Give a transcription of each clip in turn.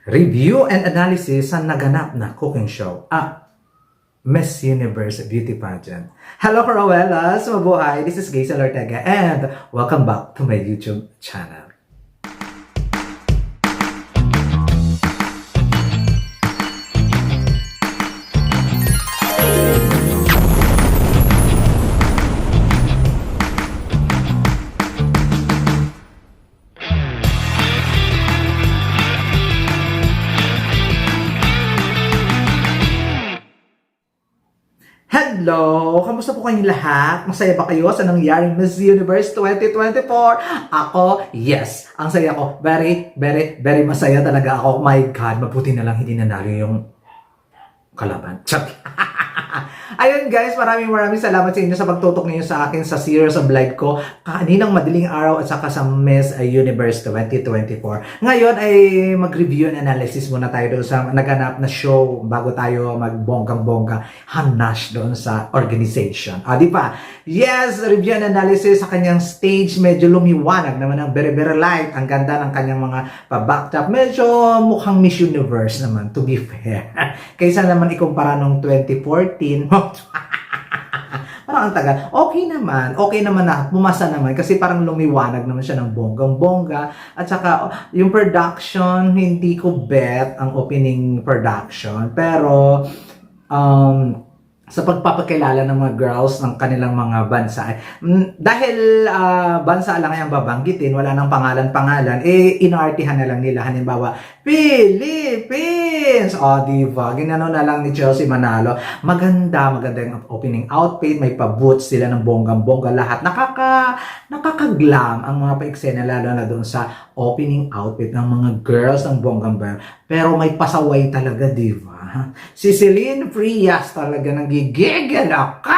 Review and analysis sa naganap na cooking show at Miss Universe Beauty Pageant. Hello, Coroellas! Mabuhay! This is Gaisel Ortega and welcome back to my YouTube channel. Hello! Kamusta po kayong lahat? Masaya ba kayo sa nangyaring Miss Universe 2024? Ako, yes! Ang saya ko. Very masaya talaga ako. My God, mabuti na lang hindi nanalo yung kalaban. Ayun guys, maraming salamat sa inyo sa pagtutok niyo sa akin sa series of live ko kaninang madaling araw at saka sa Miss Universe 2024. Ngayon ay mag-review and analysis muna tayo doon sa naganap na show bago tayo magbonggang-bongga hanash doon sa organization. Di ba? Yes, review and analysis sa kanyang stage. Medyo lumiwanag naman ang very light. Ang ganda ng kanyang mga pa-backdrop. Medyo mukhang Miss Universe naman, to be fair. Kaysa naman ikumpara nung 2014. Parang ang tagal. Okay naman na. Pumasa naman kasi parang lumiwanag naman siya ng bonggang-bongga. At saka yung production, hindi ko bet ang opening production. Pero, sa pagpapakilala ng mga girls ng kanilang mga bansa. Dahil bansa lang ang babanggitin, wala nang pangalan-pangalan, inartihan na lang nila. Halimbawa, Philippines! Diba? Ginano na lang ni Chelsea Manalo. Maganda yung opening outfit, may pa-boots sila ng bonggang-bongga lahat. Nakakaglam ang mga pa-eksena, lalo na doon sa opening outfit ng mga girls ng bonggang-bongga. Pero may pasaway talaga, diba? Si Celine Frias talaga nagigigil ako.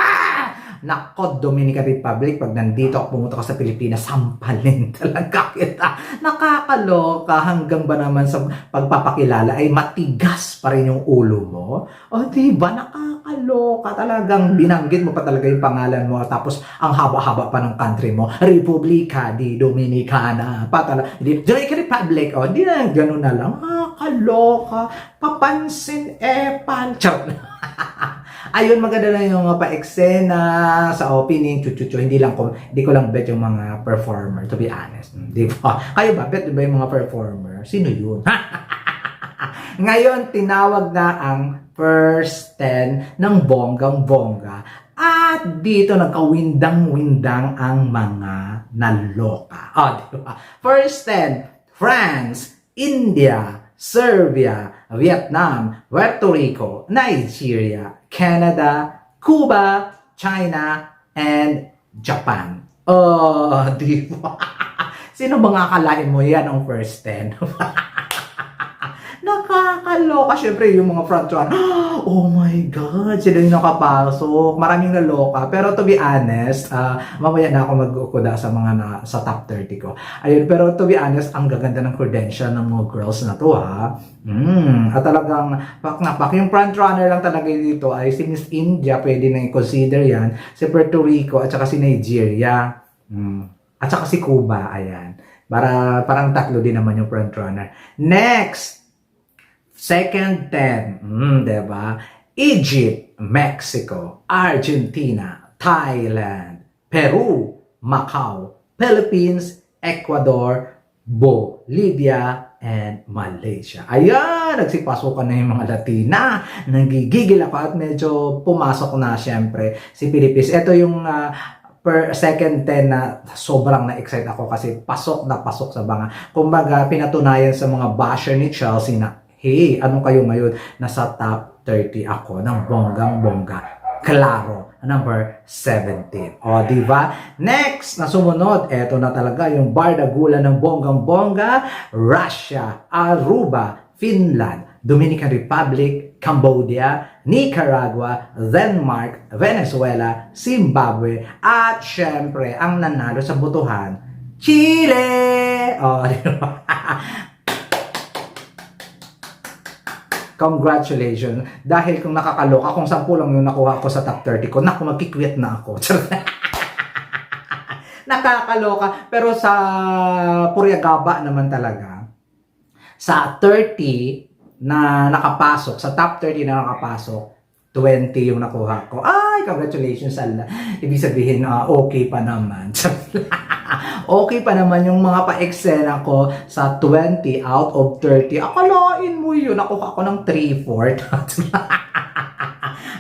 Nako, Dominican Republic, pag nandito ako pumunta ka sa Pilipinas, sampalin talaga kita. Nakakaloka hanggang ba naman sa pagpapakilala ay matigas pa rin yung ulo mo? Diba? Nakakaloka. Talagang binanggit mo pa talaga yung pangalan mo tapos ang haba-haba pa ng country mo. Republica di Dominicana. Dominican Republic. Di na gano'n na lang. Nakakaloka. Papansin charot. Ayun, maganda na yung mga pa-eksena sa opening, hindi ko lang bet yung mga performer, to be honest. Di ba? Kayo ba? Bet ba yung mga performer? Sino yun? Ngayon, tinawag na ang first 10 ng bonggang-bongga. At dito nagkawindang-windang ang mga naloka. Di ba? First 10, France, India, Serbia, Vietnam, Puerto Rico, Nigeria, Canada, Cuba, China, and Japan. Di ba? Sino bang akalain mo yan ang first 10? Nakakaloka. Syempre, yung mga front runner. Oh my God, sila yung nakapasok. Maraming naloka. Pero to be honest, mamaya na ako mag-ukuda sa mga sa top 30 ko. Ayun, pero to be honest, ang gaganda ng credential ng mga girls na to, ha. At talagang pak na pak. Yung front runner lang talaga dito ay si Miss India, pwede na i-consider yan. Si Puerto Rico, at saka si Nigeria. At saka si Cuba, ayan. Parang tatlo din naman yung front runner. Next! Second 10, diba? Egypt, Mexico, Argentina, Thailand, Peru, Macau, Philippines, Ecuador, Bolivia, and Malaysia. Ayan, nagsipasukan na yung mga Latina. Nagigigil ako at medyo pumasok na syempre si Philippines. Ito yung per second 10 na sobrang na-excite ako kasi pasok na pasok sa banga. Kumbaga, pinatunayan sa mga basher ni Chelsea na hey, ano kayo ngayon? Nasa top 30 ako ng bonggang-bongga. Claro, number 17. Diba? Next, na sumunod, eto na talaga yung bardagulan ng bonggang-bongga. Russia, Aruba, Finland, Dominican Republic, Cambodia, Nicaragua, Denmark, Venezuela, Zimbabwe, at syempre, ang nanalo sa botohan, Chile! Diba? Congratulations. Dahil kung nakakaloka, kung 10 lang yung nakuha ko sa top 30 ko, naku, magkikwit na ako. Nakakaloka. Pero sa Puriagaba naman talaga, Sa 30 na nakapasok, sa top 30 na nakapasok, 20 yung nakuha ko. Ay, congratulations, Allah. Ibig sabihin, okay pa naman. Okay pa naman yung mga pa-eksena ko sa 20 out of 30. Akalain mo yun, nakuha ko ng 3/4.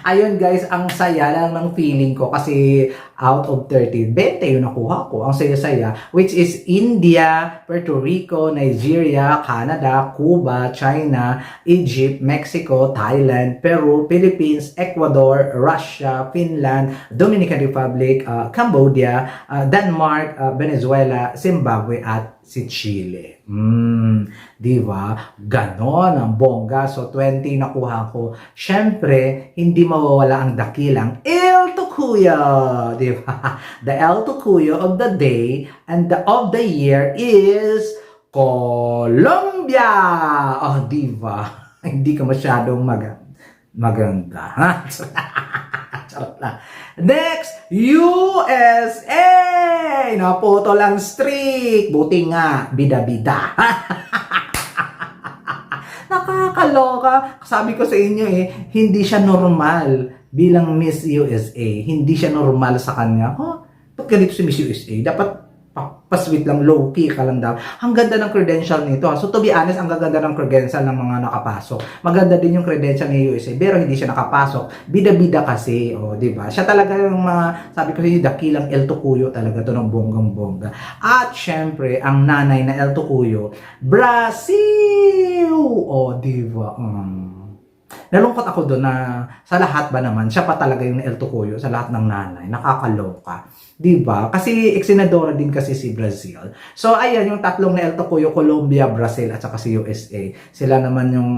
Ayun guys, ang saya lang ng feeling ko kasi out of 30, 20 yung nakuha ko. Ang saya-saya, which is India, Puerto Rico, Nigeria, Canada, Cuba, China, Egypt, Mexico, Thailand, Peru, Philippines, Ecuador, Russia, Finland, Dominican Republic, Cambodia, Denmark, Venezuela, Zimbabwe, at si Chile. Di ba? Ganon ang bongga. So, 20 nakuha ko. Syempre, hindi mawawala ang dakilang El Tocuyo. Di ba? The El Tocuyo of the day and of the year is Colombia. Oh, di ba? Hindi ka masyadong maganda. Ha? Next, USA! Naputol ang streak. Buti nga, bida-bida. Nakakaloka. Sabi ko sa inyo hindi siya normal bilang Miss USA. Hindi siya normal sa kanya. Ba't ganito si Miss USA? Dapat pasweet lang, low-key ka lang daw. Ang ganda ng credential nito. So to be honest, ang gaganda ng credential ng mga nakapasok. Maganda din yung credential ni USA, pero hindi siya nakapasok. Bida-bida kasi, di ba? Siya talaga yung sabi ko sa inyo, dakilang El Tocuyo talaga to ng bonggang-bongga. At syempre, ang nanay na El Tocuyo, Brazil! Di ba? Nalungkot ako doon na sa lahat ba naman, siya pa talaga yung El Tocuyo sa lahat ng nanay. Nakakaloka. Diba? Kasi eksenadora din kasi si Brazil. So, ayan, yung tatlong na El Tocuyo, Colombia, Brazil, at saka si USA. Sila naman yung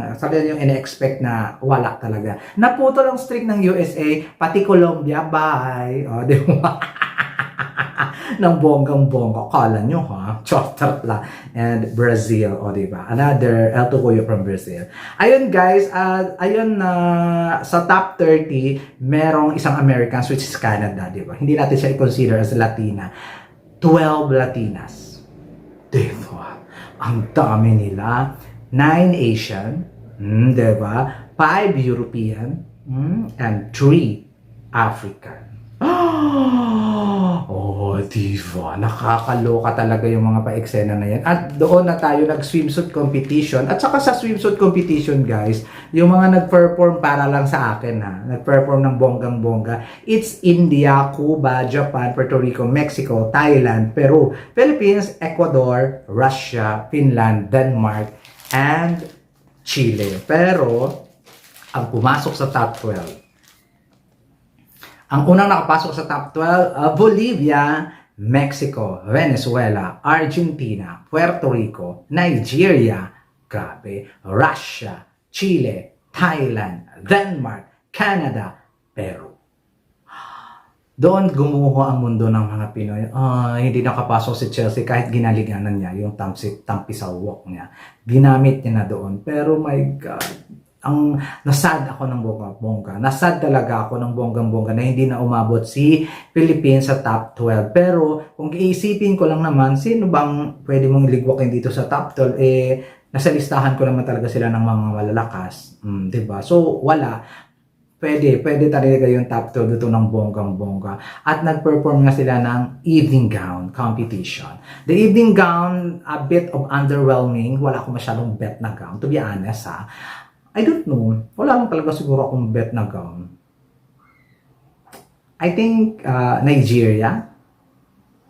ina-expect na wala talaga. Naputol ang streak ng USA, pati Colombia, bye. Diba? Ng bonggang-bongga. Kala nyo, ha? Chotar la. And Brazil, diba? Another El Tocuyo from Brazil. Ayun, guys. Ayun na sa top 30, merong isang Americans, which is Canada, diba? Hindi natin siya i-consider as Latina. 12 Latinas. Diba? Ang dami nila. 9 Asian. Diba? 5 European. And 3 African. Diba? Nakakaloka talaga yung mga pa-eksena na yan. At doon na tayo nag-swimsuit competition. At saka sa swimsuit competition, guys, yung mga nag-perform para lang sa akin, ha? Nag-perform ng bonggang-bongga. It's India, Cuba, Japan, Puerto Rico, Mexico, Thailand, Peru, Philippines, Ecuador, Russia, Finland, Denmark, and Chile. Pero, ang pumasok sa top 12, ang unang nakapasok sa top 12, Bolivia, Mexico, Venezuela, Argentina, Puerto Rico, Nigeria, grabe, Russia, Chile, Thailand, Denmark, Canada, Peru. Doon gumuho ang mundo ng mga Pinoy. Hindi nakapasok si Chelsea kahit ginaliganan niya yung tampisawok niya. Ginamit niya na doon. Pero my God, nasad ako ng bongga. Nasad talaga ako ng bonggang-bongga na hindi na umabot si Philippines sa top 12. Pero kung iisipin ko lang naman, sino bang pwede mong ligwakin dito sa top 12? Nasa listahan ko naman talaga sila ng mga malalakas. Diba? So, wala. Pwede talaga yung top 12 dito ng bonggang-bongga. At nag-perform nga sila ng evening gown competition. The evening gown, a bit of underwhelming. Wala akong masyadong bet na gown, to be honest, ha. I don't know. Wala lang talaga siguro akong bet na gown. I think Nigeria,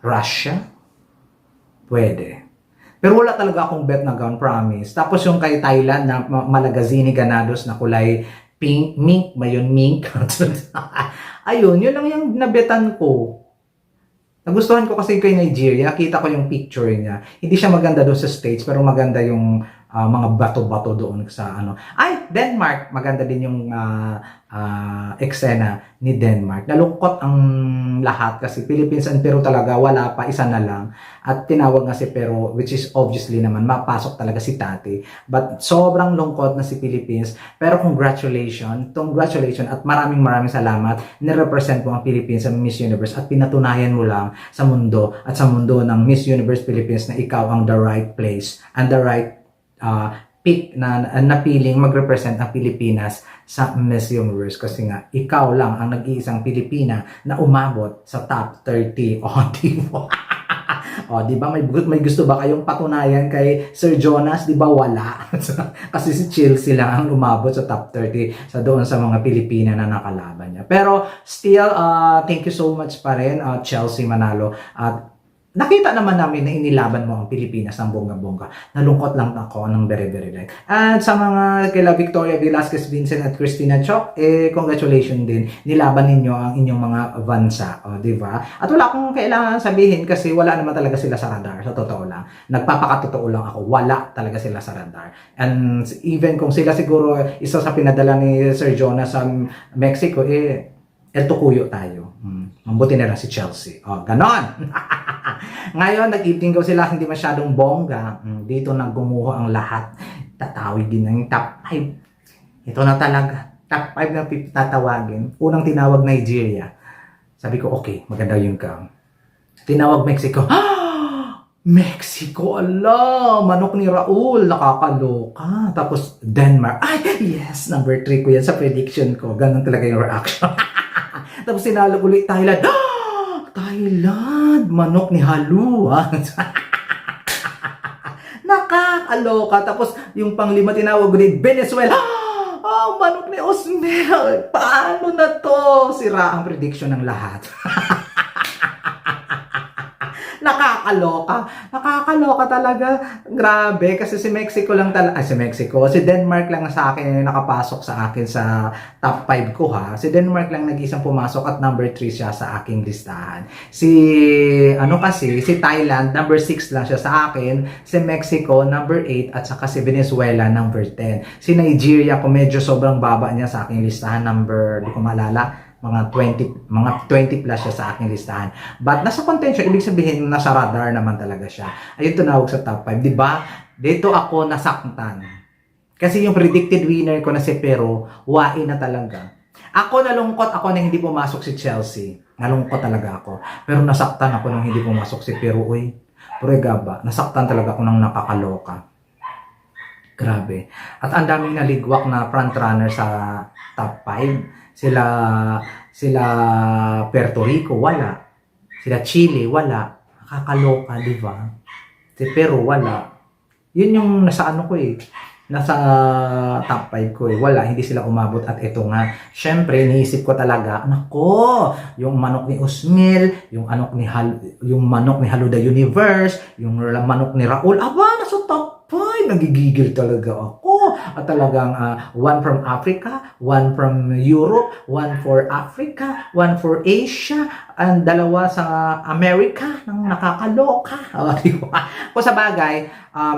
Russia, pwede. Pero wala talaga akong bet na gown, promise. Tapos yung kay Thailand na Malagazini Ganados na kulay pink, mink ba yun? Mink? Ayun, yun lang yung nabetan ko. Nagustuhan ko kasi kay Nigeria, kita ko yung picture niya. Hindi siya maganda doon sa stage, pero maganda yung mga bato-bato doon sa ano. Denmark, maganda din yung eksena ni Denmark. Nalungkot ang lahat kasi Philippines and Peru talaga, wala pa, isa na lang. At tinawag nga si Peru, which is obviously naman, mapasok talaga si Tati. But sobrang lungkot na si Philippines. Pero congratulations at maraming salamat. Nirepresent mo ang Philippines sa Miss Universe at pinatunayan mo lang sa mundo at sa mundo ng Miss Universe Philippines na ikaw ang the right place and the right pick na napiling mag-represent ang Pilipinas sa Miss Universe kasi nga ikaw lang ang nag-iisang Pilipina na umabot sa top 30. Di ba may gusto ba kayong patunayan kay Sir Jonas? Di ba wala? Kasi si Chelsea lang ang umabot sa top 30 sa doon sa mga Pilipina na nakalaban niya. Pero still, thank you so much pa rin, Chelsea Manalo. At nakita naman namin na inilaban mo ang Pilipinas ng bongga-bongga. Nalungkot lang ako ng very like. At sa mga kila Victoria Velasquez Vincent at Christina Chok, congratulations din. Nilaban ninyo ang inyong mga bansa, di ba? At wala akong kailangan sabihin kasi wala naman talaga sila sa radar, sa totoo lang. Nagpapakatotoo lang ako, wala talaga sila sa radar. And even kung sila siguro isa sa pinadala ni Sir Jonas sa Mexico, El Tukuyo tayo. Mabuti na lang si Chelsea. Ganon! Ngayon, nag-itinggaw sila, hindi masyadong bongga. Dito na gumuho ang lahat. Tatawagin ng top 5. Ito na talaga. Top 5 na tatawagin. Unang tinawag Nigeria. Sabi ko, okay, maganda yung ka. Tinawag Mexico. Mexico, ala, manok ni Raul, nakakaloka. Tapos Denmark, yes, number 3 ko yan sa prediction ko. Ganun talaga yung reaction. Tapos sinalog ulit Thailand. Thailand, manok ni Halu. Nakakaloka. Tapos yung panglima tinawag ulit Venezuela. Manok ni Osmel. Paano na to? Sira ang prediction ng lahat. Nakakaloka talaga. Grabe. Kasi si Mexico lang talaga. Si Denmark lang sa akin nakapasok sa akin sa top 5 ko ha. Si Denmark lang nag-isang pumasok at number 3 siya sa aking listahan. Si Thailand, number 6 lang siya sa akin. Si Mexico, number 8. At saka si Venezuela, number 10. Si Nigeria, kung medyo sobrang baba niya sa aking listahan, number, di ko maalala, mga 20 plus siya sa aking listahan. But nasa contention, ibig sabihin nasa radar naman talaga siya. Ayun tinawag sa top 5, 'di ba? Dito ako nasaktan. Kasi yung predicted winner ko na si Peru, wain na talaga. Ako nalungkot ako na hindi pumasok si Chelsea. Nalungkot talaga ako. Pero nasaktan ako nung hindi pumasok si Peru, uy. Pregaba, nasaktan talaga ako nang nakakaloka. Grabe. At ang daming naligwak na frontrunner sa top 5. Sila Puerto Rico, wala. Sila Chile, wala. Nakakaloka, di ba? Si Peru, wala. Yun yung nasa nasa top 5 ko Wala, hindi sila umabot at ito nga. Syempre, iniisip ko talaga, nako, yung manok ni Osmil, yung manok ni Haluda Universe, yung manok ni Raul, nasa top 5. Nagigigil talaga ako. At talagang one from Africa, one from Europe, one for Africa, one for Asia, and dalawa sa America. Nang nakakaloka. Diba? Kung sa bagay,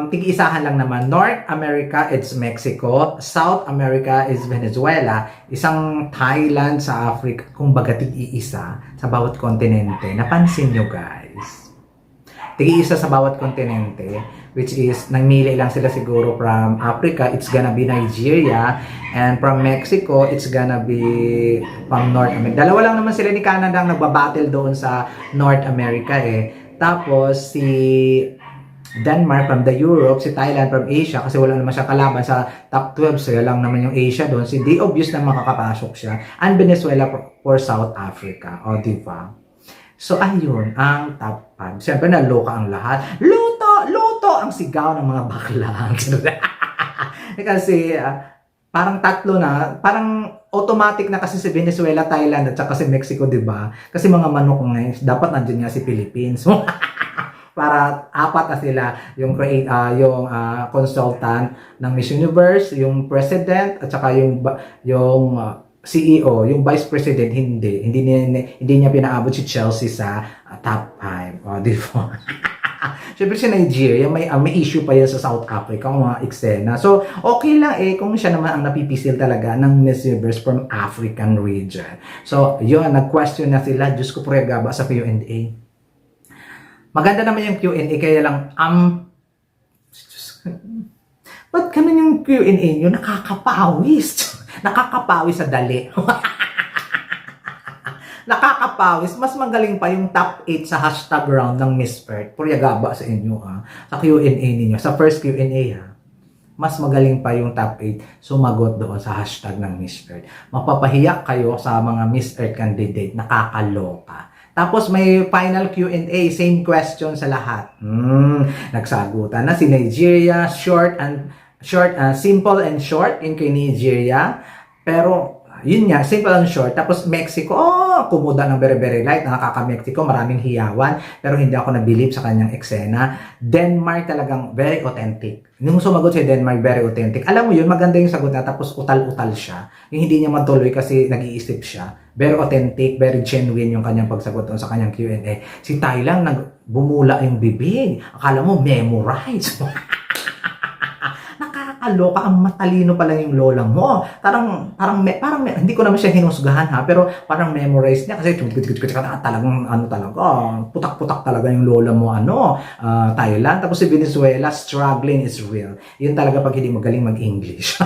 tig-isahan lang naman. North America, it's Mexico. South America is Venezuela. Isang Thailand sa Africa. Kung baga tig-iisa sa bawat kontinente. Napansin nyo guys. Tig-iisa sa bawat kontinente. Which is, nangmili lang sila siguro from Africa, it's gonna be Nigeria. And from Mexico, it's gonna be from North America. Dalawa lang naman sila ni Canada ang nagbabattle doon sa North America Tapos, si Denmark from the Europe, si Thailand from Asia, kasi wala naman siya kalaban sa top 12, so lang naman yung Asia doon. Si di obvious na makakapasok siya. And Venezuela for South Africa. Diba? So, ayun, ang top 5. Siyempre, naloka ang lahat. Luto ang sigaw ng mga baklang. Kasi, parang tatlo na, parang automatic na kasi si Venezuela, Thailand, at saka si Mexico, di ba? Kasi mga manok ngayon, dapat nandiyan nga si Philippines. Para 4 na sila, yung consultant ng Miss Universe, yung president, at saka yung CEO, yung vice president, hindi niya pinaabot si Chelsea sa top 5. Di ba? Siyempre si Nigeria, may issue pa yan sa South Africa, mga eksena. So, okay lang kung siya naman ang napipisil talaga ng Miss Universe from African region. So, yun, nag-question na sila. Diyos ko, pregaba sa Q&A. Maganda naman yung Q&A, kaya lang, ba't ganun yung Q&A nyo? Nakakapawis. Nakakapawis sa dali. Nakakapawis. Mas magaling pa yung top 8 sa hashtag round ng Miss Earth. Puryagaba sa inyo Sa Q&A ninyo. Sa first Q&A mas magaling pa yung top 8 sumagot doon sa hashtag ng Miss Earth. Mapapahiya kayo sa mga Miss Earth candidate, nakakaloka. Tapos may final Q&A, same question sa lahat. Nagsagutan na si Nigeria, simple and short in kay Nigeria. Pero yun nga, simple and short. Tapos Mexico, kumuda ng very light. Nakaka-Mexico, maraming hiyawan. Pero hindi ako nabilib sa kanyang eksena. Denmark talagang very authentic. Nung sumagot si Denmark, very authentic. Alam mo yun, maganda yung sagot na. Tapos utal-utal siya. Yung hindi niya matuloy kasi nag-iisip siya. Very authentic, very genuine yung kanyang pagsagot sa kanyang Q&A. Si Thailand, bumula yung bibig. Akala mo, memorize. Nakakaloka, ang matalino pala yung lola mo. Parang hindi ko naman siya hinusgahan ha, pero parang memorize niya kasi talagang putak-putak talaga yung lola mo Thailand. Tapos si Venezuela, struggling is real. Yun talaga pag hindi magaling mag-English.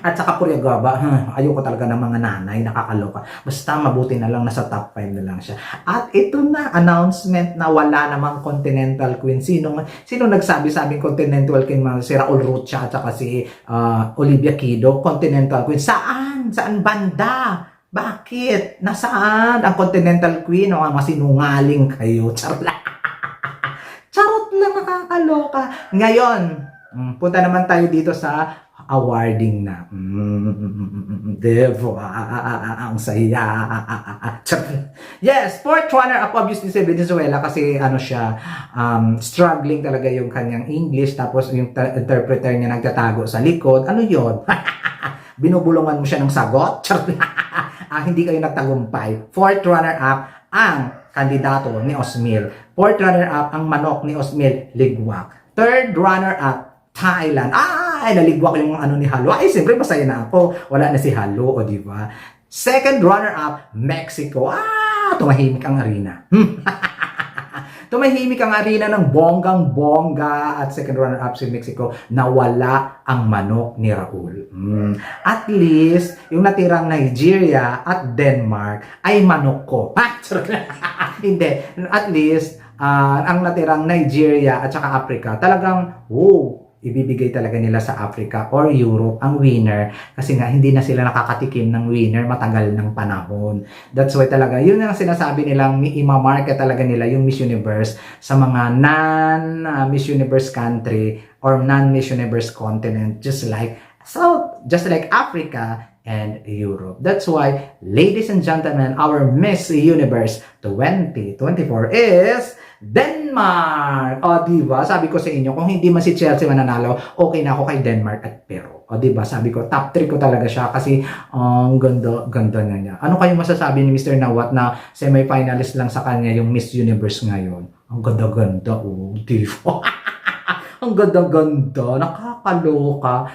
At saka Puriagaba, ayoko talaga ng mga nanay, nakakaloka. Basta mabuti na lang, nasa top 5 na lang siya. At ito na, announcement na wala namang Continental Queen. Sino nagsabi-sabing Continental Queen? Si Raul Rucha at saka si Olivia Kido, Continental Queen. Saan? Saan banda? Bakit? Nasaan ang Continental Queen? Masinungaling kayo. Charot lang, nakakaloka. Ngayon, punta naman tayo dito sa awarding na. Devo, ang saya. Yes, fourth runner-up, obviously si Venezuela kasi siya, struggling talaga yung kanyang English, tapos yung interpreter niya nagtatago sa likod. Ano yun? Binubulungan mo siya ng sagot? Hindi kayo nagtagumpay. Fourth runner-up, ang kandidato ni Osmil. Fourth runner-up, ang manok ni Osmil, Ligwak. Third runner-up, Thailand. Naligwak yung ni Halo. Siyempre masaya na ako. Wala na si Halo, di ba? Second runner-up, Mexico. Tumahimik ang arena. Tumahimik ang arena ng bonggang-bongga. At second runner-up si Mexico, nawala ang manok ni Raul. At least, yung natirang Nigeria at Denmark ay manok ko. Hindi. At least, ang natirang Nigeria at saka Africa, talagang, ibibigay talaga nila sa Africa or Europe ang winner kasi nga hindi na sila nakakatikim ng winner matagal ng panahon. That's why talaga, yun ang sinasabi nilang ima-market talaga nila yung Miss Universe sa mga non-Miss Universe country or non-Miss Universe continent just like Africa and Europe. That's why, ladies and gentlemen, our Miss Universe 2024 is Denmark! Diba? Sabi ko sa inyo, kung hindi man si Chelsea mananalo, okay na ako kay Denmark at Peru. Diba? Sabi ko, top 3 ko talaga siya kasi ang ganda niya. Ano kayong masasabi ni Mr. Nawat na semi-finalist lang sa kanya yung Miss Universe ngayon? Ang ganda-ganda, diba? Ang ganda-ganda, nakakaloka.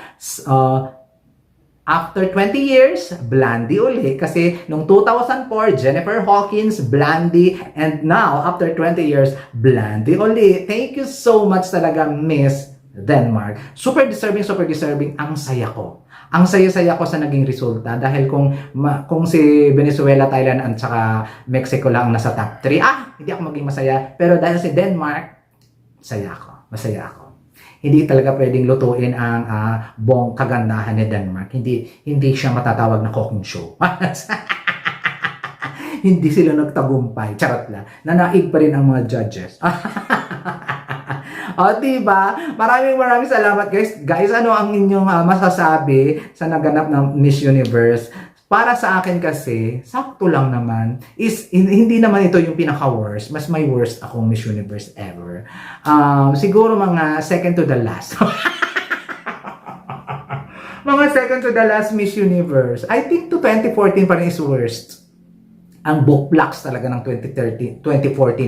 After 20 years, Blandy uli. Kasi nung 2004, Jennifer Hawkins, Blandy, and now, after 20 years, Blandy uli. Thank you so much talaga, Miss Denmark. Super deserving. Ang saya ko. Ang saya-saya ko sa naging resulta dahil kung si Venezuela, Thailand, at saka Mexico lang nasa top 3, hindi ako maging masaya. Pero dahil si Denmark, masaya ako. Hindi talaga pwedeng lutuin ang kagandahan ni Denmark. Hindi siya matatawag na cooking show. Hindi sila nagtagumpay. Charot lang. Nanaig pa rin ang mga judges. Diba? Maraming salamat guys. Guys, ano ang inyong masasabi sa naganap ng Miss Universe? Para sa akin kasi, sakto lang naman. Hindi naman ito yung pinaka-worst. Mas may worst akong Miss Universe ever. Siguro mga second to the last. Mga second to the last Miss Universe. I think to 2014 pa rin is worst. Ang boplaks talaga ng 2014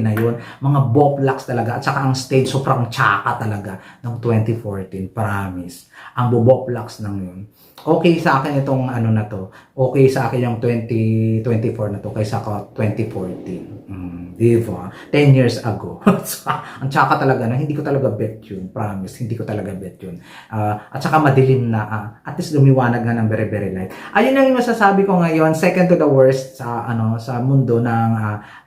na yun. Mga boplaks talaga. At saka ang stage sobrang tsaka talaga ng 2014. Promise. Ang boplaks ng yun. Okay sa akin itong na to. Okay sa akin yung 2024 na to kaysa ko 2014. Diba? 10 years ago. Ang tsaka talaga na hindi ko talaga bet yun. Promise, hindi ko talaga bet yun. At saka madilim na. At least lumiwanag nga ng very light. Ayun ang masasabi ko ngayon. Second to the worst sa mundo ng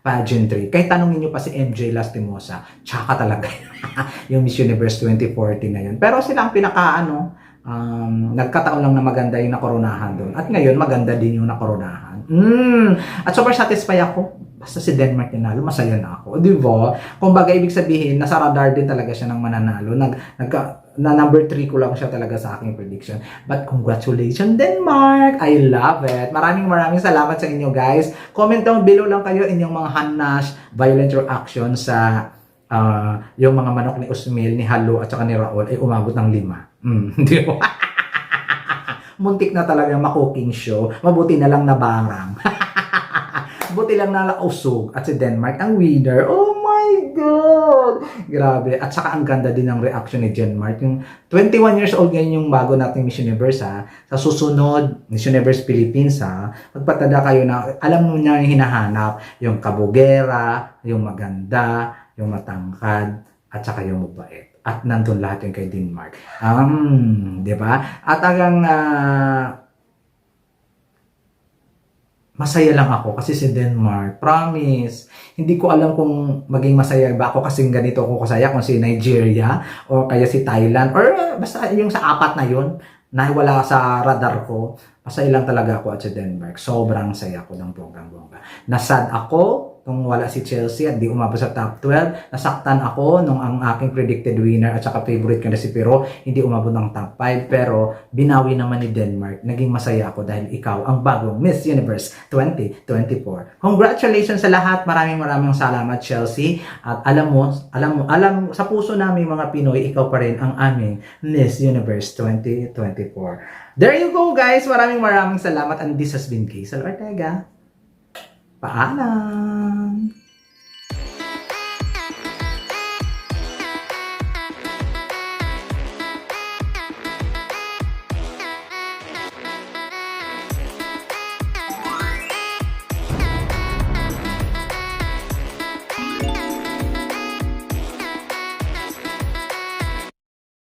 pageantry. Kahit tanongin nyo pa si MJ Lastimosa, tsaka talaga yung Miss Universe 2040 na yun. Pero sila ang nagkataon lang na maganda yung nakoronahan doon. At ngayon, maganda din yung nakoronahan. At super satisfied ako. Basta si Denmark nanalo, masaya na ako. Di ba? Kung baga, ibig sabihin, nasa radar din talaga siya ng mananalo. Na number 3 ko lang siya talaga sa aking prediction. But congratulations, Denmark! I love it. Maraming salamat sa inyo, guys. Comment down below lang kayo inyong mga hanash, violent reaction sa yung mga manok ni Usmil, ni Halo, at saka ni Raul ay umabot ng 5. Di ba? Muntik na talaga ma-cooking show. Mabuti na lang na barang. Buti lang nalausog at si Denmark ang winner. Oh my God! Grabe. At saka ang ganda din ng reaction ni Denmark. Yung 21 years old ngayon yung bago nating Miss Universe ha. Sa susunod, Miss Universe Philippines ha. Magpatada kayo na alam mo na yung hinahanap. Yung kabugera, yung maganda, yung matangkad, at saka yung mabait. At nandun lahat yung kay Denmark. Di ba? At hanggang masaya lang ako kasi si Denmark, promise. Hindi ko alam kung maging masaya ba ako kasi ganito ako kasaya kung si Nigeria o kaya si Thailand or basta yung sa apat na yun na wala sa radar ko. Masaya lang talaga ako at si Denmark. Sobrang saya ko ng bonggang-bongga. Nasad ako nung wala si Chelsea at di umabot sa top 12. Nasaktan ako nung ang aking predicted winner at saka favorite ko na si Pero hindi umabot ng top 5. Pero binawi naman ni Denmark. Naging masaya ako dahil ikaw ang bagong Miss Universe 2024. Congratulations sa lahat. Maraming salamat, Chelsea. At alam sa puso namin mga Pinoy, ikaw pa rin ang aming Miss Universe 2024. There you go, guys. Maraming salamat. And this has been Kaysel Ortega. Paalam!